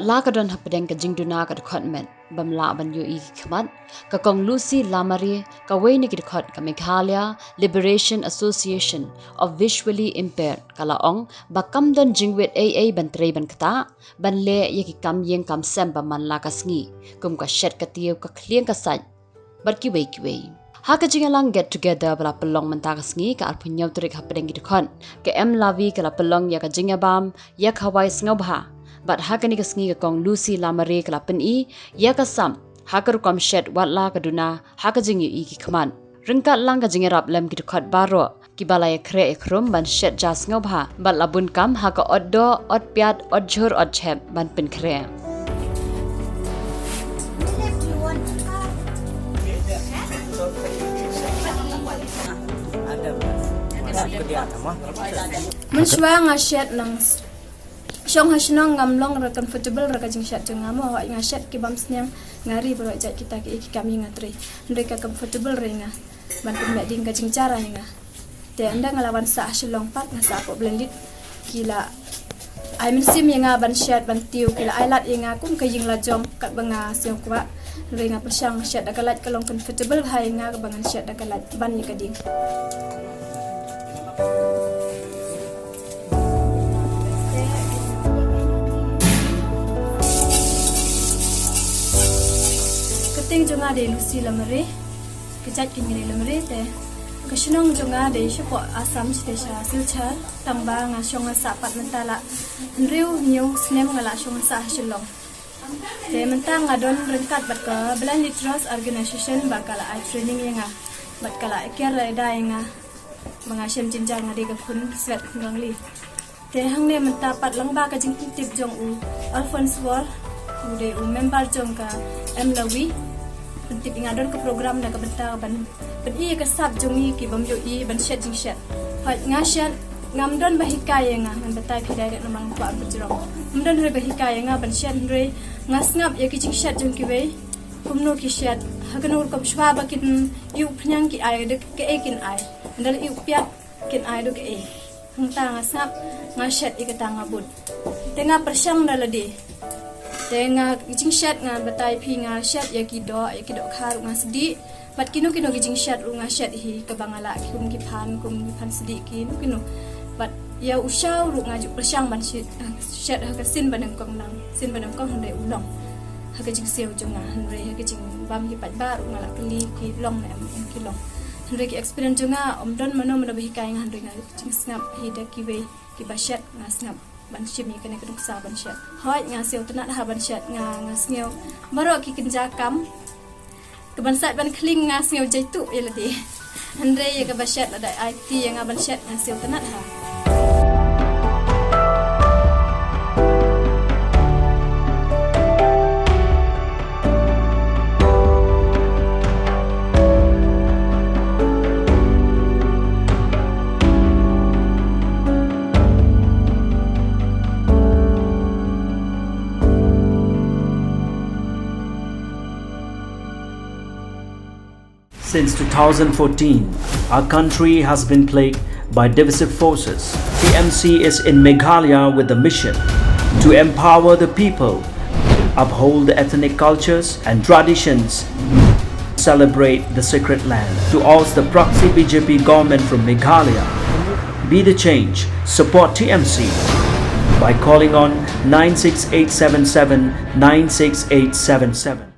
Watla ka don hapedeng ka jingduna ka department bamla ban Iohi Khmat ka kong Lucy Lamare ka wayni ki dekhot ka Meghalaya Liberation Association of Visually Impaired kalaong bakam don Jingwit AA ban Trei ban Ktah ban le yaki kam yeng kam sem ba man la kasngi kum ka shet ka tiu ka klieng ka saj bat ki wei Haka jingalang get together bala pelong mentakas ngi ka alpunyaw turik hapedeng ki dekhot ka em lavi ka la pelong ya ka jingabam ya khawai sngaubha But haka ni kasngi ka kong Lucy Lamare ka lapen i ya ka sam haka rukom shed Watla ka duna haka jingi i ki Khmat ringkat lang ka jingerap lem ki dekhot baro ki balaya kre ekrum ban shed jas ngobha bat labun kam haka oddo od piat od jhur od chep ban pen kre Mencuba ngashet nang Syong hasinong ngam long ra comfortable ra kajing shat jeng ngam ho ngashet ki bam snyang ngari bro jat kita ki kami ngatri mereka comfortable ringa ban pun mek ding kajing cara nga te anda ngalawan sa hasilong pat ngasa ko blended kila ai mensim nga ban shat ban tiu kila ai lat nga kum kajing la jom kat banga siong kwa ringa pasang shat dagalat kalong comfortable hai nga bangan shat dagalat ban ni kading Keting jonga de Lucy Lamare kejat kini Lamare te kesenong jonga de syapo asam stesa silcha tamba ngasong sapat mentala nriu new snem ngala song sa silong te mentang ngadon rengkat bat ke belan trust organization bakala ai training yang bakala kira da yang mengasem jenjang ngade ke kun sweat ngangli te hangne mentapat langba ka jing tip jong u Alphonse Wall ude member jong ka Lawi Pentip ingadon ke program dan ke bentar ban i ke sab jongi ki bam Iohi ban shet jing shet hat ngasyan ngamdon bahikaya nga ban betai phidai dak nomang pa berjerong mdon re bahikaya nga ban shet re ngasngap ya ki jing shet jong ki we kumno ki shet haganur kom shwa bakin yu phnyang ki ai de ke ekin ai ndal yu piat kin ai do ke e hangta ngasngap ngashet i ke tangabut tengah persyang daladi Tengah kijing shat nga batai pi nga shat ya kido kharu nga sedi bat kino kijing shat ru nga shat hi ke bangala kum ki phan sedi kino bat ya usau ru nga ju persyang ban shat ha ka sin banang kong hande ulong ha ka jing seo jonga hande ha ka jing bam ki pat ba ru nga la kli ki long na em ki long hande ki experience jonga omdon mano bahi kai nga hande nga jing snap hi da ki we ki ba shat nga snap ban shim ni kena keduk sa ban shat hoi nga seo tenat ha ban shat nga sngew maro ki kenja kam ke ban sat ban kling nga sngew jaitu yelati andre ya ke ba shat ada IT yang ban shat nga seo tenat ha Since 2014, our country has been plagued by divisive forces. TMC is in Meghalaya with the mission to empower the people, uphold the ethnic cultures and traditions, celebrate the sacred land. To oust the proxy BJP government from Meghalaya, be the change, support TMC by calling on 96877 96877.